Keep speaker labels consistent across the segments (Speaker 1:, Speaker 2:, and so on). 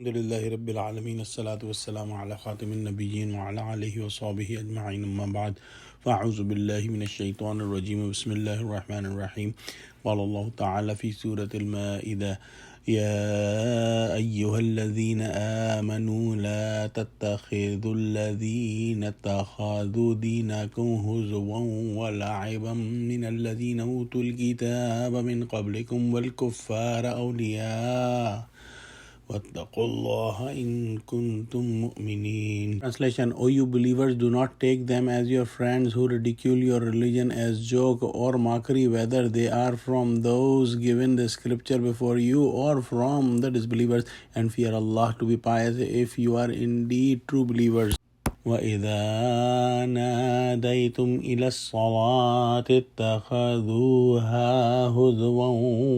Speaker 1: Alhamdulillahi Rabbil Alameen, Assalatu Wassalamu ala Khatimin Nabiyyin wa ala alihi wa sahbihi ajma'in, amma ba'd. Fa'auzu billahi minash shaitanir rajim, bismillahir rahmanir rahim. Qala Allah ta'ala fi Surah Al-Maeda, يا أيها الذين آمنوا لا تتخذوا الذين اتخذوا دينكم هزوا ولعبا من الذين أوتوا الكتاب من قبلكم والكفار أولياء واتقوا الله إن كنتم مؤمنين. Translation: O you believers, do not take them as your friends who ridicule your religion as joke or mockery, whether they are from those given the scripture before you or from the disbelievers, and fear Allah to be pious if you are indeed true believers. وَإِذَا نَادَيْتُمْ إِلَى الصَّلَاةِ اتَّخَذُوهَا هُزُوًا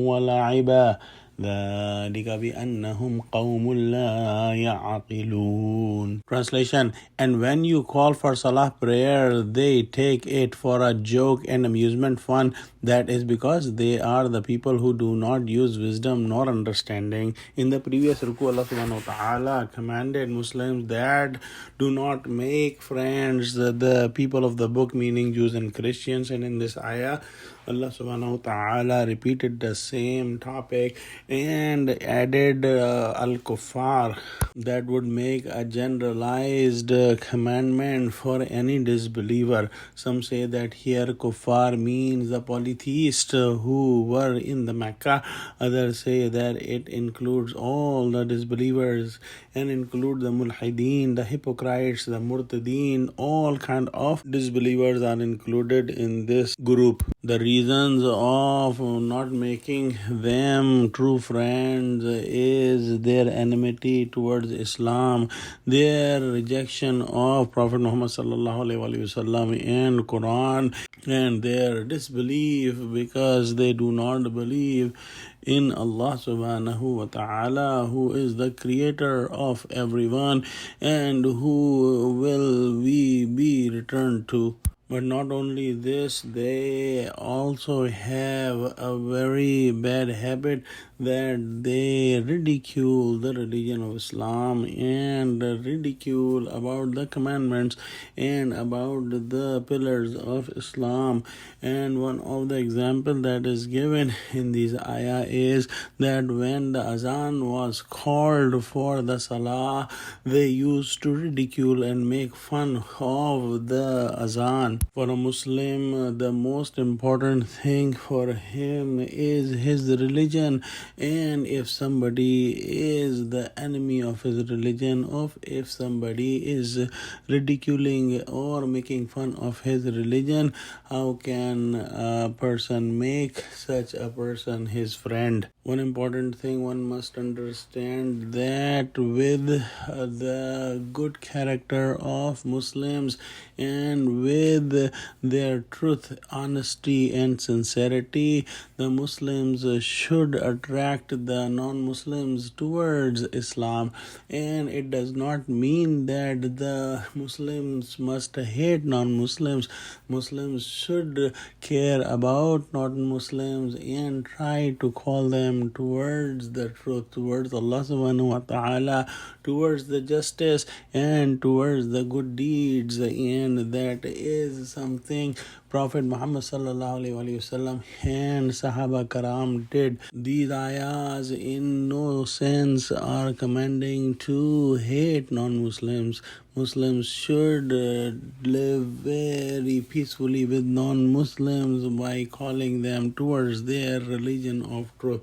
Speaker 1: وَلَعِبًا ذَلِكَ بِأَنَّهُمْ قَوْمٌ لَا يَعْقِلُونَ. Translation: And when you call for salah prayer, they take it for a joke and amusement fun. That is because they are the people who do not use wisdom nor understanding. In the previous ruku, Allah subhanahu wa ta'ala commanded Muslims that do not make friends the people of the book, meaning Jews and Christians. And in this ayah, Allah subhanahu wa ta'ala repeated the same topic and added al-kuffar. That would make a generalized commandment for any disbeliever. Some say that here kuffar means the polytheists who were in the Mecca. Others say that it includes all the disbelievers and include the mulhideen, the hypocrites, the murtadeen. All kind of disbelievers are included in this group. The reasons of not making them true friends is their enmity towards Islam, their rejection of Prophet Muhammad sallallahu alaihi wasallam and Quran, and their disbelief because they do not believe in Allah subhanahu wa ta'ala, who is the creator of everyone and who will we be returned to. But not only this, they also have a very bad habit that they ridicule the religion of Islam and ridicule about the commandments and about the pillars of Islam. And one of the examples that is given in these ayah is that when the azan was called for the salah, they used to ridicule and make fun of the azan. For a Muslim, the most important thing for him is his religion, and if somebody is the enemy of his religion, or if somebody is ridiculing or making fun of his religion, how can a person make such a person his friend? One important thing one must understand, that with the good character of Muslims and with their truth, honesty and sincerity, the Muslims should attract the non-Muslims towards Islam. And it does not mean that the Muslims must hate non-Muslims. Muslims should care about non-Muslims and try to call them towards the truth, towards Allah subhanahu wa ta'ala, towards the justice and towards the good deeds. And that is something Prophet Muhammad sallallahu alaihi wasallam and Sahaba Karam did. These ayahs in no sense are commanding to hate non-Muslims. Muslims should live very peacefully with non-Muslims by calling them towards their religion of truth.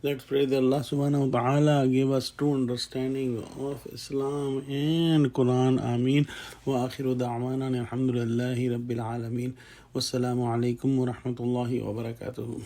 Speaker 1: Let's pray that Allah subhanahu wa ta'ala give us true understanding of Islam and Quran. Ameen. Wa akhiru da'wana alhamdulillahi rabbil alameen. Wassalamu alaikum wa rahmatullahi wa barakatuhu.